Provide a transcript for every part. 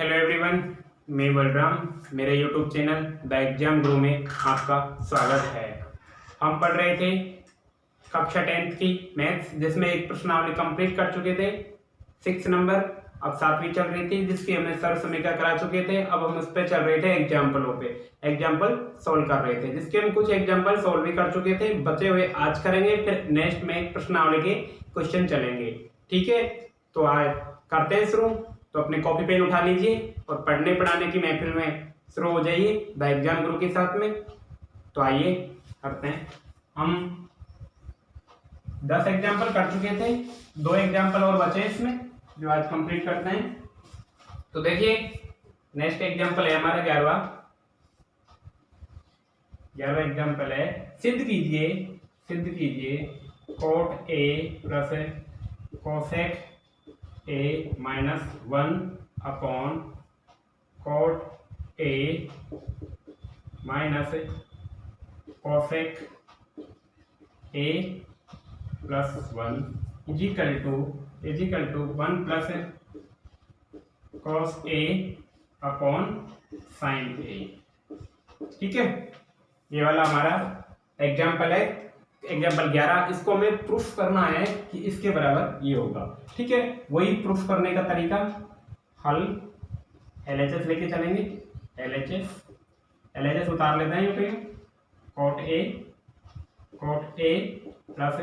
Hello everyone, मैं बलराम। मेरे YouTube channel the exam गुरु में आपका स्वागत है। हम पढ़ रहे थे कक्षा 10th की मैथ्स, जिसमें एक प्रश्नावली कंप्लीट कर चुके थे 6 नंबर। अब 7वीं चल रही थी, जिसकी हमने सर्व समीक्षा करा चुके थे। अब हम उस पर चल रहे थे एग्जाम्पलों पे, एग्जाम्पल सोल्व कर रहे थे, जिसके हम कुछ एग्जाम्पल सोल्व भी कर चुके थे। बचे हुए आज करेंगे, फिर नेक्स्ट में प्रश्नावली के क्वेश्चन चलेंगे। ठीक है, तो आज करते हैं शुरू। तो अपने कॉपी पेन उठा लीजिए और पढ़ने पढ़ाने की महफिल में शुरू हो जाइए द एग्जाम गुरु के साथ में। तो आइए करते हैं। हम 10 एग्जाम्पल कर चुके थे, 2 एग्जाम्पल और बचे इसमें जो आज कंप्लीट करते हैं। तो देखिए, नेक्स्ट एग्जाम्पल है हमारा 11वां एग्जाम्पल है। सिद्ध कीजिए cot A plus cosec A minus 1 upon cot A minus cosec A plus 1 equal to 1 plus cos A upon sine A. ठीक है, ये वाला हमारा एग्जाम्पल है, एग्जाम्पल 11। इसको हमें प्रूफ करना है कि इसके बराबर ये होगा। ठीक है, वही प्रूफ करने का तरीका, हल LHS लेके चलेंगे। LHS उतार लेते हैं। पे coat A plus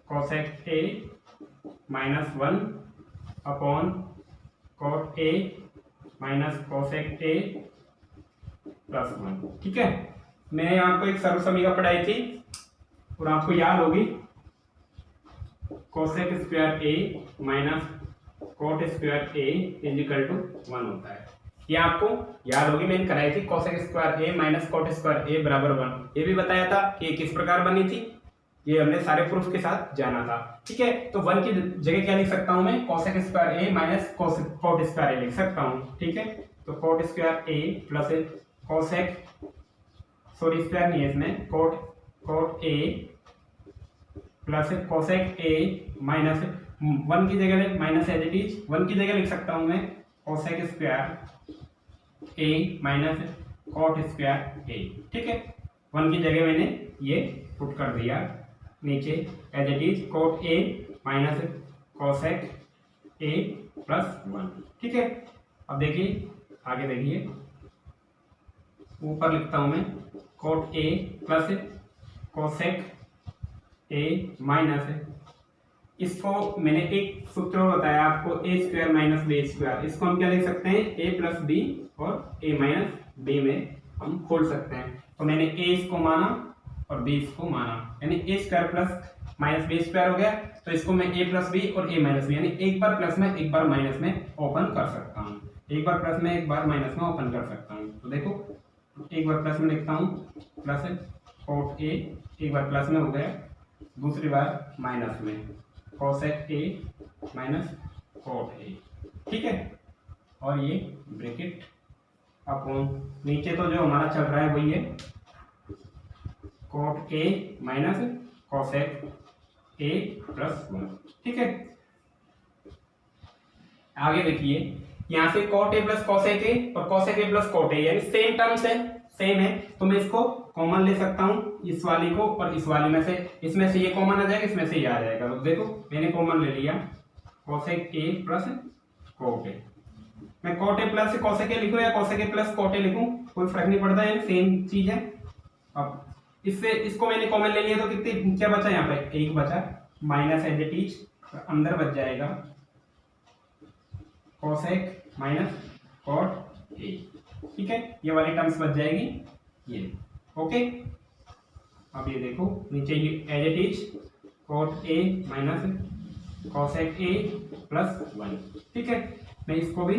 cosec A minus 1 upon cot A minus cosec A plus 1। ठीक है, मैंने आपको एक सर्व समीक्षा पढ़ाई थी और आपको याद होगी, cosec square A minus cot square A equal to 1 होता है। ये आपको याद होगी, मैंने कराई थी। Cosec square A minus cot square ए बराबर 1। ये भी बताया था कि ये किस प्रकार बनी थी, ये हमने सारे प्रूफ के साथ जाना था। ठीक है, तो 1 की जगह क्या लिख सकता हूं मैं, cosec square A minus cot square ए लिख सकता हूं। ठीक है, तो कोट स्क्वायर ए प्लस कोसेक, सॉरी स्क्वायर नहीं है इसमें, coat A plus cosec A minus 1 की जगह माइनस एज इट इज 1 की जगह लिख सकता हूं मैं cosec square A minus cot square A. ठीक है, 1 की जगह मैंने ये पुट कर दिया नीचे as it is cot A minus cosec A plus 1। ठीक है, अब देखिए आगे, देखिए ऊपर लिखता हूं मैं cot A plus cosec A minus, इसको मैंने एक सूत्र बताया आपको, ए स्क्वायर माइनस बी स्क्वायर। इसको हम क्या लिख सकते हैं, ए प्लस बी और ए माइनस बी में हम खोल सकते हैं। तो मैंने ए इसको माना और बी इसको माना, यानी A square plus minus B square हो गया। तो इसको मैं ए प्लस बी और ए माइनस बी, यानी एक बार प्लस में एक बार माइनस में ओपन कर सकता हूँ, एक बार प्लस में एक बार माइनस में ओपन कर सकता हूँ। तो देखो, एक बार प्लस में लिखता हूँ प्लस कोट ए, एक बार प्लस में हो गया, दूसरी बार माइनस में cosec A minus cot A. ठीक है, और ये ब्रैकेट अपॉन नीचे तो जो हमारा चल रहा है वही है, cot A minus cosec A plus 1। ठीक है, आगे देखिए, यहाँ से cot A plus cosec A और cosec A plus cot A, यानी सेम टर्म्स है, सेम है। तो मैं इसको कॉमन ले सकता हूँ, इस वाली को और इस वाली में से, इसमें से ये कॉमन आ जाएगा, इसमें से ये आ जाएगा। तो देखो मैंने कॉमन ले लिया, cosec A plus cot A. मैं cot A plus cosec A लिखूं या cosec A plus cot A लिखूं, कोई फर्क नहीं पड़ता है, सेम चीज है। अब इससे इसको मैंने कॉमन ले लिया, तो कितने क्या बचा यहाँ पे, एक बचा, माइनस एज इट इज, अंदर बच जाएगा कोसेक माइनस कोट ए। ठीक है, ये वाली टर्म्स बच जाएगी ये। ओके, अब ये देखो नीचे ये as it is cot A minus cosec A plus 1। ठीक है, मैं इसको भी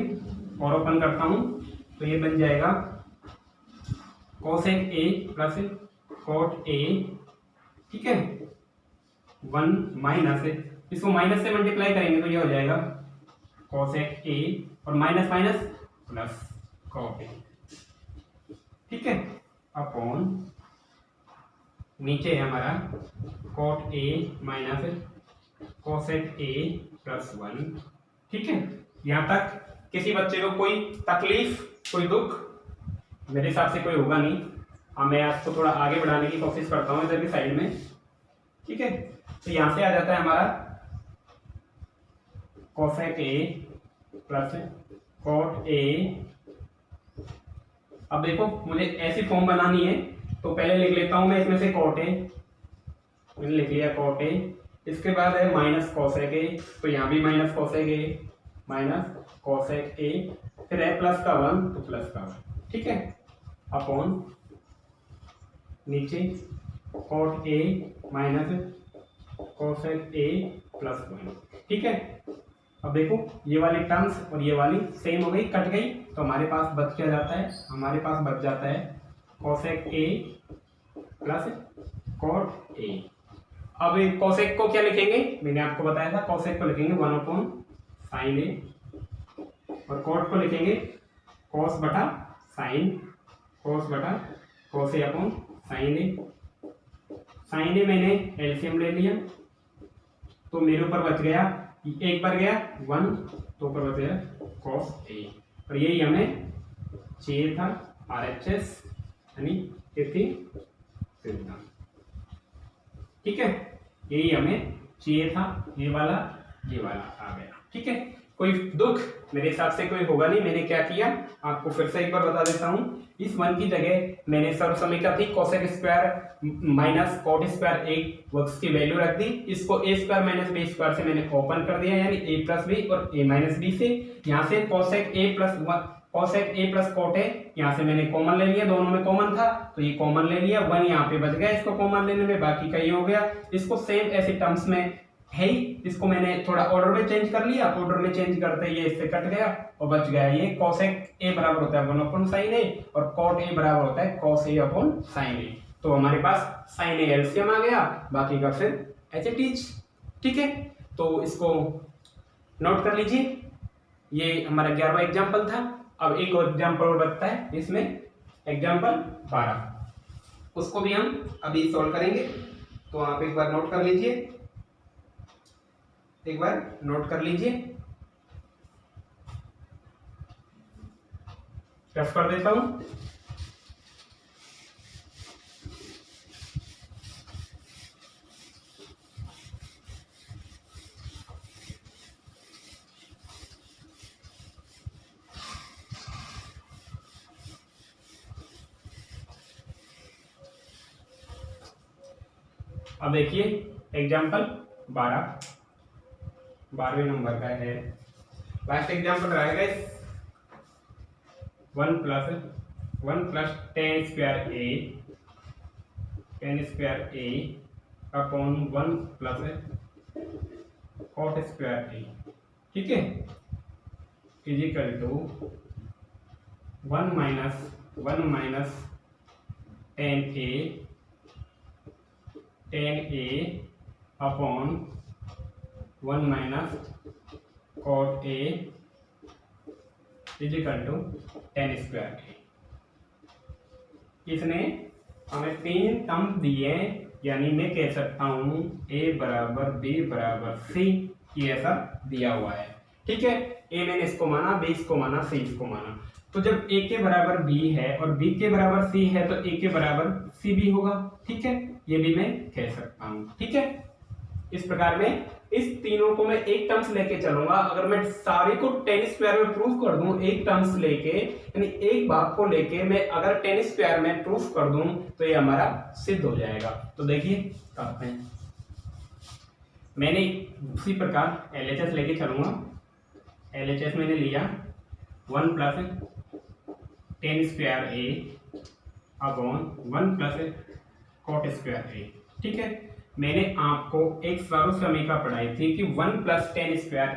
और ओपन करता हूं, तो ये बन जाएगा कोसेक ए प्लस कोट ए। ठीक है, 1 माइनस, इसको माइनस से मल्टीप्लाई करेंगे तो ये हो जाएगा कोसेक ए और माइनस माइनस प्लस कोट ए। ठीक है, अपॉन नीचे है हमारा coat A minus cosec A plus 1। ठीक है, यहाँ तक किसी बच्चे को कोई तकलीफ, कोई दुख, मेरे हिसाब से कोई होगा नहीं। मैं आपको थोड़ा आगे बढ़ाने की कोशिश करता हूँ इधर की साइड में, ठीक है। तो यहाँ से आ जाता है हमारा cosec A plus cot A. अब देखो मुझे ऐसी फॉर्म बनानी है, तो पहले लिख लेता हूं मैं इसमें से कॉट ए, मैंने लिख लिया कॉट ए। इसके बाद है माइनस कोसेक ए, तो यहाँ भी minus cosec A, minus cosec ए, फिर है प्लस का 1 तो प्लस का 1, ठीक है, अपॉन नीचे cot A minus cosec A plus 1, ठीक है। अब देखो ये वाली टर्म्स और ये वाली सेम हो गई, कट गई, तो हमारे पास बच क्या जाता है, हमारे पास बच जाता है cosec A plus cot A. अब कोसेक को क्या लिखेंगे, मैंने आपको बताया था, कोसेक को लिखेंगे 1 अपॉन साइन ए, और कॉट को लिखेंगे कॉस बटा साइन, कॉस बटा cos A upon sine A. Sign ए मैंने एलसीएम ले लिया, तो मेरे ऊपर बच गया, एक बार गया 1, तो ऊपर बच गया कॉस ए, और यही हमें चाहिए था RHS यानी सिद्धांत, ठीक है, यही हमें चाहिए था, ये वाला आ गया, ठीक है। कोई दुख मेरे हिसाब से कोई होगा नहीं। मैंने क्या किया आपको फिर से एक बार बता देता हूं, इस 1 की जगह मैंने सर्व समीकरण थी cosec square minus cot square एक वक्स की वैल्यू रख दी, इसको A square minus B square से मैंने ओपन कर दिया, यानी ए प्लस बी और ए माइनस बी से। यहाँ से cosec A plus cot A, यहाँ से मैंने कॉमन ले लिया, दोनों में कॉमन था तो ये कॉमन ले लिया, 1 यहाँ पे बच गया इसको कॉमन लेने में, बाकी का ये हो गया। इसको सेम ऐसे टर्म्स में है ही, इसको मैंने थोड़ा ऑर्डर में चेंज कर लिया, ऑर्डर में चेंज करते ये इससे कट गया और बच गया ये कोसेक ए बराबर होता है 1 अपॉन साइन ए और कॉट ए बराबर होता है कॉस ए अपॉन साइन ए। तो हमारे पास साइन ए एलसीएम आ गया, बाकी का फिर एच ए टीच, ठीक है। तो इसको नोट कर लीजिए, ये हमारा 11वां एग्जाम्पल था। अब एक और एग्जाम्पल और बचता है इसमें, एग्जाम्पल 12, उसको भी हम अभी सॉल्व करेंगे। तो आप एक बार नोट कर लीजिए, एक बार नोट कर लीजिए, रफ कर देता हूं। अब देखिए एग्जाम्पल 12वें नंबर का है, लास्ट एग्जाम्पल रहेगा 1 plus tan square A upon 1 plus cot square A, ठीक है, equal to 1 minus tan A upon 1 minus cot A equal to tan square A. इसने हमें 3 टर्म दिए, यानी मैं कह सकता हूं a बराबर b बराबर c, ये ऐसा दिया हुआ है, ठीक है। a मैंने इसको माना, b इसको माना, c इसको माना। तो जब a के बराबर b है और b के बराबर c है तो a के बराबर c भी होगा, ठीक है, ये भी मैं कह सकता हूं, ठीक है। इस प्रकार में इस तीनों को मैं एक टर्म्स लेके चलूंगा। अगर मैं सारे को टेन स्क्वायर में प्रूफ कर दूं एक टर्म्स लेके, यानी एक भाग को लेके मैं अगर टेन स्क्वायर में प्रूफ कर दूं तो ये हमारा सिद्ध हो जाएगा। तो देखिए करते हैं, मैंने उसी प्रकार एलएचएस लेके चलूंगा। एलएचएस मैंने लिया 1 plus tan square A upon 1 plus cot square A, ठीक है। मैंने आपको एक सर्व समीकरण पढ़ाई थी कि 1 प्लस टेन स्क्वायर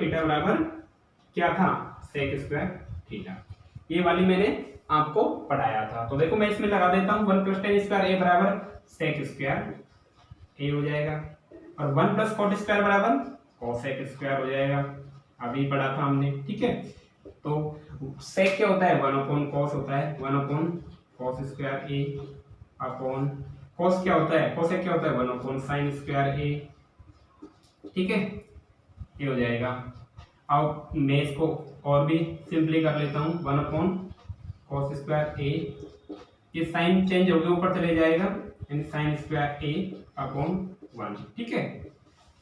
थीटा बराबर क्या था, सेक स्क्वायर थीटा। ये वाली मैंने आपको पढ़ाया था। तो देखो मैं इसमें लगा देता हूं 1 प्लस टेन स्क्वायर ए बराबर सेक स्क्वायर ए हो जाएगा, और 1 प्लस कॉट स्क्वायर बराबर कोसेक स्क्वायर हो जाएगा, अभी पढ़ा था हमने, ठीक है। तो सेक क्या होता है, 1 अपॉन कॉस होता है, 1 upon cos square A upon cos क्या होता है, कोसेक क्या होता है, 1 अपॉन साइन स्क्वायर ए, ठीक है। ये हो जाएगा। अब मैं इसको और भी सिंपली कर लेता हूँ, 1 अपॉन कॉस स्क्वायर ए, ये साइन चेंज हो गया ऊपर चले जाएगा, यानी साइन स्क्वायर ए अपॉन 1। ठीक है,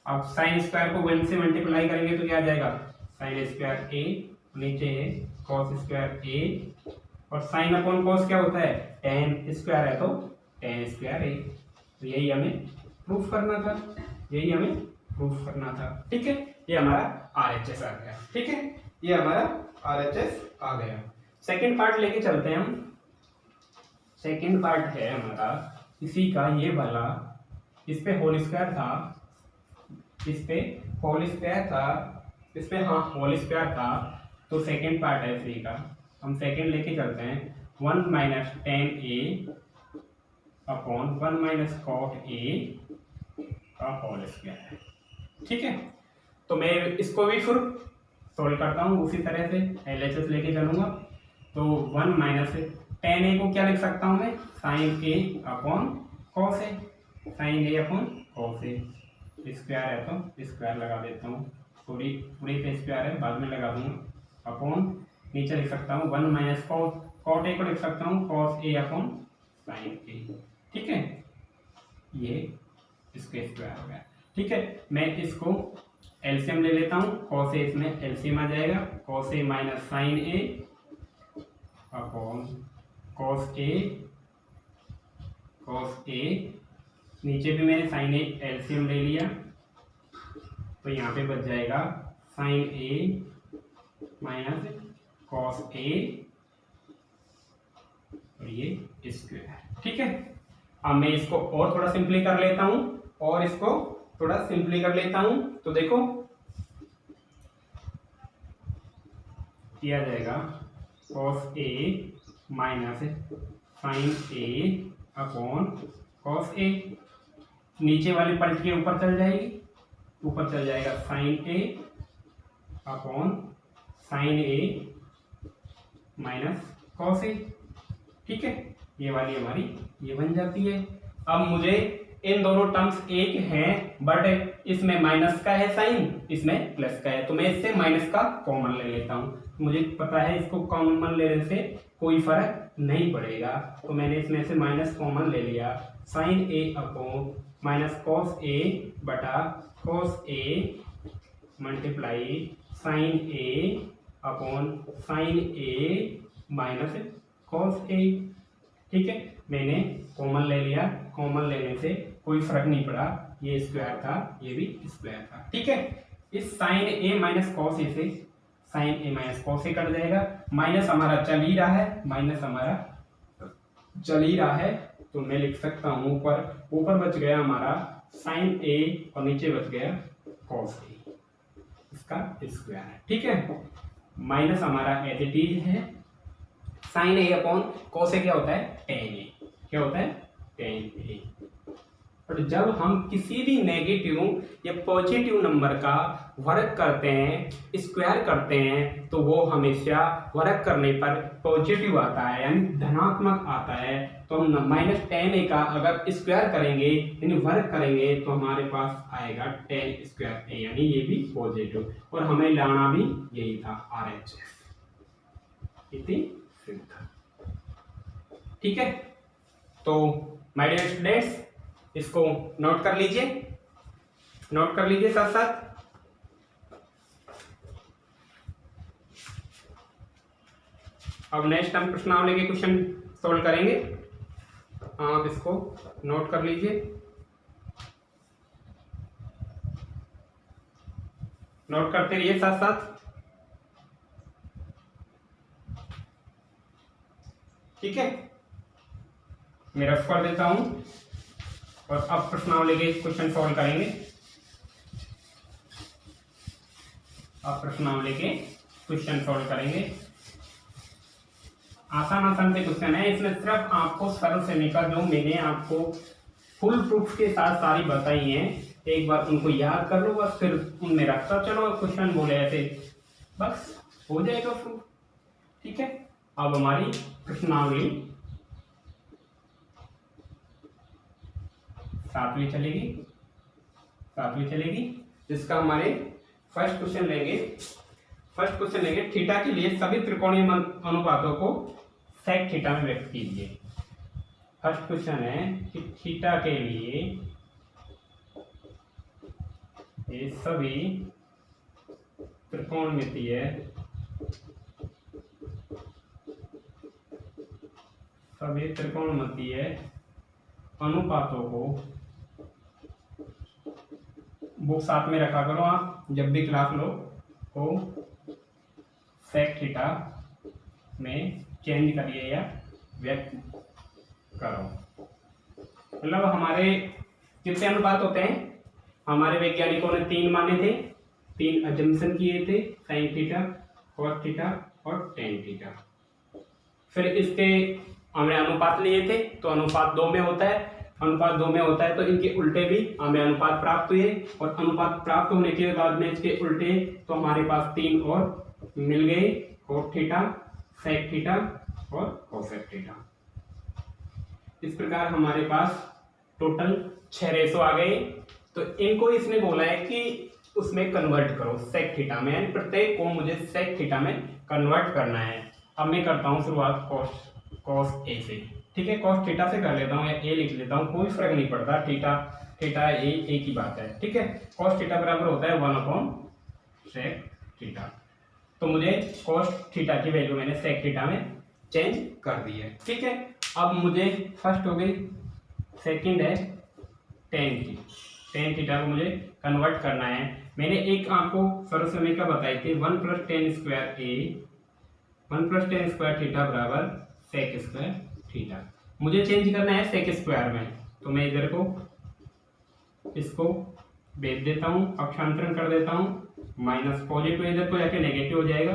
अब साइन स्क्वायर को 1 से मल्टीप्लाई करेंगे तो क्या आ जाएगा, साइन स्क्वायर ए, नीचे है कॉस स्क्वायर ए, और साइन अपॉन कॉस क्या होता है, टेन स्क्वायर है तो टेन स्क्वायर ए। तो यही हमें प्रूफ करना था, यही हमें प्रूफ करना था। ठीक है, ये हमारा RHS आ गया। ठीक है, ये हमारा RHS आ गया। सेकंड पार्ट लेके चलते हैं हम। सेकंड पार्ट है हमारा इसी का, ये वाला, इस पे होल स्क्वायर था, इस पे होल स्क्वायर था, इस पे हाँ होल स्क्वायर था, तो सेकंड पार्ट है इसी का, हम सेकंड लेके चलते हैं। 1 minus tan A upon 1 minus cot A का होल स्क्वायर। ठीक है, तो मैं इसको भी फिर सोल्व करता हूँ उसी तरह से, LHS लेके चलूंगा। तो 1 माइनस टेन ए को क्या लिख सकता हूँ मैं, sign A upon cos A, sign A upon cos A, square है तो स्क्वायर लगा देता हूँ, पूरी पे स्क्वायर है, बाद में लगा दूंगा, अपॉन नीचे लिख सकता हूँ 1 माइनस कॉट ए को लिख सकता हूँ cos A upon sine A. ठीक है, ये इसके स्क्वायर हो गया। ठीक है, मैं इसको एलसीएम ले लेता हूँ, कॉस ए इसमें एलसीएम आ जाएगा, cos A minus sign A upon cos A, नीचे भी मैंने साइन ए एलसीएम ले लिया, तो यहाँ पे बच जाएगा sign A minus cos A, और ये स्क्वायर। ठीक है, अब मैं इसको और थोड़ा सिंपली कर लेता हूँ, और इसको थोड़ा सिंपली कर लेता हूँ, तो देखो किया जाएगा cos A minus sign A upon cos A, नीचे वाली पलट के ऊपर चल जाएगी, ऊपर चल जाएगा sign A upon sine A minus cos A. ठीक है, ये वाली हमारी ये बन जाती है। अब मुझे इन दोनों टर्म्स एक हैं, बट इसमें माइनस का है साइन, इसमें प्लस का है, तो मैं इससे माइनस का कॉमन ले लेता हूँ। मुझे पता है इसको कॉमन लेने से कोई फर्क नहीं पड़ेगा, तो मैंने इसमें से माइनस कॉमन ले लिया, sign A upon minus cos A बटा cos A multiply sign A upon sine A minus cos A. ठीक है, मैंने कॉमन ले लिया, कॉमन लेने से कोई फर्क नहीं पड़ा, ये स्क्वायर था, ये भी स्क्वायर था। ठीक है, इस sign A minus cos A से sign A minus cos A cut जाएगा, माइनस हमारा चल ही रहा है, माइनस हमारा चल ही रहा है, तो मैं लिख सकता हूँ ऊपर बच गया हमारा साइन ए और नीचे बच गया कॉस ए, इसका स्क्वायर है। ठीक है, माइनस हमारा एज इट इज है, sign A upon cos A क्या होता है, टेन ए, क्या होता है, टेन ए। और जब हम किसी भी नेगेटिव या पॉजिटिव नंबर का वर्ग करते हैं, स्क्वायर करते हैं, तो वो हमेशा वर्ग करने पर पॉजिटिव आता है, यानी धनात्मक आता है। तो हम माइनस टेन ए का अगर स्क्वायर करेंगे यानी वर्ग करेंगे तो हमारे पास आएगा टेन स्क्वायर ए, यानी ये भी पॉजिटिव, और हमें लाना भी यही था RHS। ठीक है, तो माय डियर स्टूडेंट्स इसको नोट कर लीजिए, नोट कर लीजिए साथ साथ। अब नेक्स्ट हम प्रश्नावली के क्वेश्चन सॉल्व करेंगे, आप इसको नोट कर लीजिए, नोट करते रहिए साथ साथ। ठीक है, मैं रफ कर देता हूं, और अब प्रश्नावली के क्वेश्चन सॉल्व करेंगे। अब प्रश्नावली के क्वेश्चन सॉल्व करेंगे, आसान आसान से क्वेश्चन है, इसमें सिर्फ आपको सरल से लेकर जो मैंने आपको फुल प्रूफ के साथ सारी बताई हैं, एक बार उनको याद कर लो, बस फिर उनमें रखता चलो, क्वेश्चन बोले ऐसे बस हो जाएगा प्रूफ। ठीक है, अब हमारी प्रश्नावली सातवीं चलेगी, जिसका हमारे फर्स्ट क्वेश्चन लेंगे थीटा के लिए सभी त्रिकोणीय अनुपातों को सेक थीटा में व्यक्त कीजिए। फर्स्ट क्वेश्चन है कि थीटा के लिए ये सभी त्रिकोणमितीय अनुपातों को बुक साथ में रखा करो आप जब भी क्लास लो को सेक थीटा में चेंज करिए या व्यक्त करो। मतलब हमारे कितने अनुपात होते हैं, हमारे वैज्ञानिकों ने 3 माने थे, 3 अजम्पशन किए थे, साइन थीटा, कॉस थीटा और टेन थीटा। फिर इसके हमने अनुपात लिए थे, तो अनुपात 2 में होता है, तो इनके उल्टे भी हमें अनुपात प्राप्त हुए, और अनुपात प्राप्त होने के बाद में इसके उल्टे तो हमारे पास 3 और मिल गए, कोट थीटा, सेक थीटा और कोसेक थीटा। इस प्रकार हमारे पास टोटल 6 रेशो आ गए। तो इनको इसने बोला है कि उसमें कन्वर्ट करो सेक थीटा में, यानी प्रत्येक को मुझे सेक थीटा में कन्वर्ट करना है। अब मैं करता हूँ शुरुआत कॉस ए से, ठीक है, कॉस थीटा से कर लेता हूँ या ए लिख लेता हूँ, कोई फर्क नहीं पड़ता, थीटा ए एक ही बात है, ठीक है। कॉस थीटा बराबर होता है 1/सेक थीटा। तो मुझे कॉस थीटा की वैल्यू मैंने सेक थीटा में चेंज कर दी है, ठीक है। अब मुझे फर्स्ट हो गई, सेकंड है टेन थीटा को मुझे कन्वर्ट करना है। मैंने एक आपको सर्व समीकरण बताई थी 1 + tan स्क्वायर ए 1 + tan स्क्वायर थीटा बराबर सेक स्क्वायर थीटा। मुझे चेंज करना है सेक स्क्वायर में, तो मैं इधर को इसको भेज देता हूँ, पक्षांतरण कर देता हूँ, माइनस पॉजिटिव इधर को जाके नेगेटिव हो जाएगा।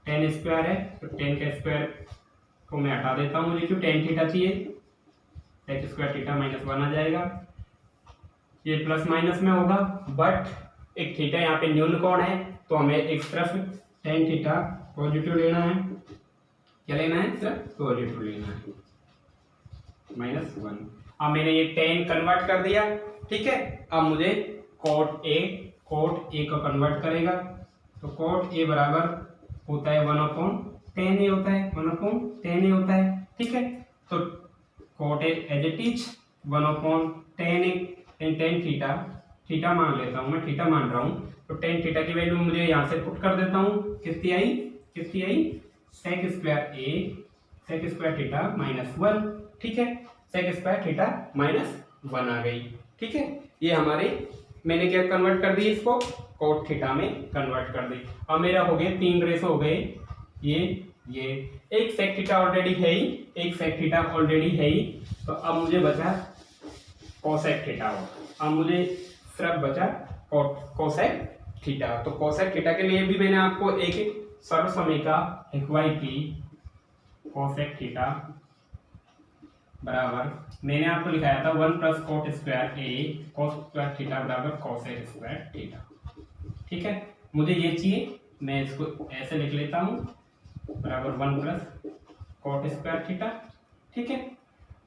टेन स्क्वायर है तो टेन का स्क्वायर को मैं हटा देता हूँ, मुझे क्यों टेन थीटा चाहिए, सेक स्क्वायर थीटा -1 आ जाएगा। ये प्लस माइनस में होगा, बट एक थीटा यहाँ पे न्यून कोण है, तो हमें एक तरफ टेन थीटा पॉजिटिव लेना है, क्या लेना है, सिर्फ पॉजिटिव लेना है, -1। अब मैंने ये टेन कन्वर्ट कर दिया, ठीक है। अब मुझे कोट ए को कन्वर्ट करेगा, तो कोट ए बराबर होता है 1/tan ए होता है, 1/tan ए होता है, ठीक है। तो cot A as it is 1/tan A, tan theta मान लेता हूँ, मैं थीटा मान रहा हूँ, तो टेन थीटा की वैल्यू मुझे यहाँ से पुट कर देता हूँ, कितनी आई सेक स्क्वायर थीटा -1, ठीक है, सेक स्क्वायर थीटा -1 आ गई, ठीक है। ये हमारे मैंने क्या कन्वर्ट कर दी, इसको कोट थीटा में कन्वर्ट कर दी। अब मेरा हो गया 3 रेशो हो गए, ये एक सेक थीटा ऑलरेडी है ही, तो अब मुझे बचा कोसेक थीटा हो। अब मुझे सिर्फ बचा कोसेक थीटा। तो कोसेक थीटा के लिए भी मैंने आपको एक सर्व समीकरण लिखवाई थी, कोसेक थीटा बराबर मैंने आपको लिखाया था 1 + कोट स्क्वायर ए कोस स्क्वायर थीटा बराबर कोसेक स्क्वायर थीटा, ठीक है। मुझे ये चाहिए, मैं इसको ऐसे लिख लेता हूँ, बराबर 1 + कोट स्क्वायर थीटा, ठीक है।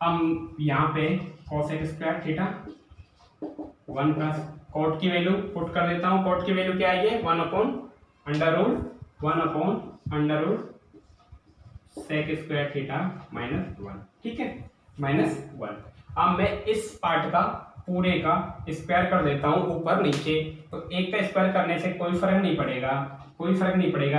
अब यहाँ पे कोसेक स्क्वायर थीटा 1 + कोट की वैल्यू पुट कर देता हूँ, कोट की वैल्यू क्या आई है 1/√1 सेक स्क्वायर थीटा -1, ठीक है, -1। अब मैं इस पार्ट का पूरे का स्क्वायर कर देता हूँ ऊपर नीचे, तो एक का स्क्वायर करने से कोई फर्क नहीं पड़ेगा,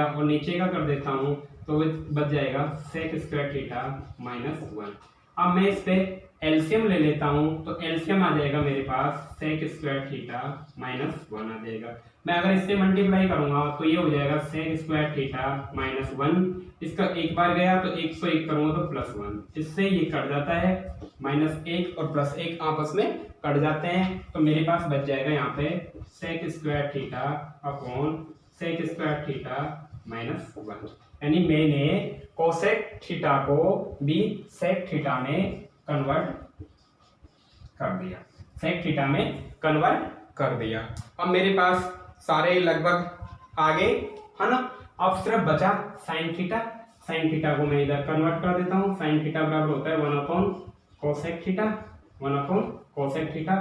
और नीचे का कर देता हूँ तो बच जाएगा सेक स्क्वायर थीटा -1। अब मैं इस पे एलसीएम ले लेता हूँ, तो एलसीएम आ जाएगा मेरे पास सेक स्क्वायर थीटा -1 आ जाएगा। मैं अगर इससे मल्टीप्लाई करूंगा तो ये हो जाएगा सेक स्क्वायर थीटा -1, इसका एक बार गया तो 101 करूंगा तो +1, इससे ये कट जाता है, -1 और +1 आपस में कट जाते हैं, तो मेरे पास बच जाएगा यहाँ पे sec square theta upon sec square theta -1। यानी मैंने कोसेक थीटा को भी सेक थीटा में कन्वर्ट कर दिया, अब मेरे पास सारे लगभग आ गए, है ना। अब सिर्फ बचा साइन थीटा को मैं इधर कन्वर्ट कर देता हूँ। साइन थीटा बराबर होता है 1/कोसेक थीटा 1/कोसेक थीटा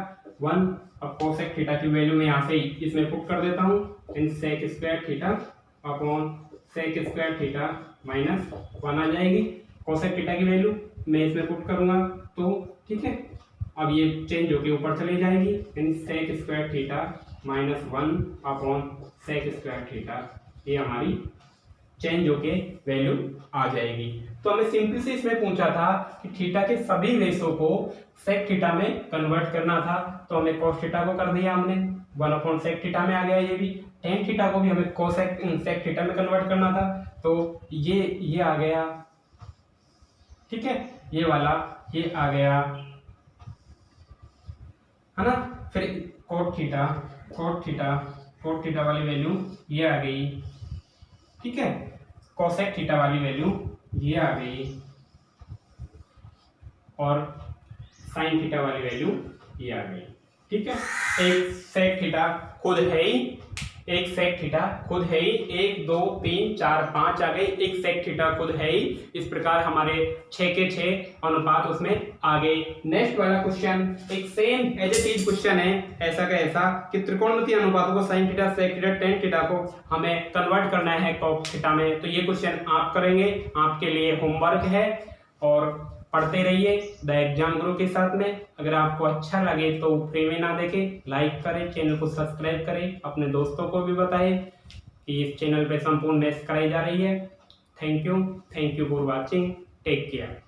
1। अब कोसेक थीटा की वैल्यू मैं यहाँ से इसमें पुट कर देता हूँ, इन sec square theta upon sec square theta minus 1 आ जाएगी। कोसेक थीटा की वैल्यू मैं इसमें पुट करूंगा तो ठीक है, अब ये चेंज होके ऊपर चली जाएगी, इन sec square theta minus 1 upon sec square theta, ये हमारी चेंज होके वैल्यू आ जाएगी। तो हमें सिंपल से इसमें पूछा था कि थीटा के सभी रेशो को सेक थीटा में कन्वर्ट करना था, तो हमें cos थीटा को कर दिया हमने, 1 अपॉन सेक थीटा में आ गया ये भी। tan थीटा को भी हमें कोसेक सेक थीटा में कन्वर्ट करना था, तो ये आ गया, ठीक है, ये वाला ये आ गया, है ना। फिर cot थीटा वाली वैल्यू ये आ गई, ठीक है, कोसेक थीटा वाली वैल्यू ये आ गई, और साइन थीटा वाली वैल्यू ये आ गई, ठीक है। एक सेक थीटा खुद है ही, एक सेक थीटा खुद है ही, 1 2 3 4 5 आ गई, एक सेक थीटा खुद है ही। इस प्रकार हमारे 6 के 6 अनुपात उसमें आ गए। नेक्स्ट वाला क्वेश्चन एक same as it is question है, ऐसा का ऐसा कि त्रिकोणमितीय अनुपातों को sine theta sec theta tan theta को हमें कन्वर्ट करना है कॉस थीटा में। तो ये क्वेश्चन आप करेंगे, आपके लिए होमवर्क है, और पढ़ते रहिए द एग्जाम गुरु के साथ में। अगर आपको अच्छा लगे तो फ्री में ना देखें, लाइक करें, चैनल को सब्सक्राइब करें, अपने दोस्तों को भी बताएं कि इस चैनल पे संपूर्ण मैथ्स कराई जा रही है। Thank you for watching, take care.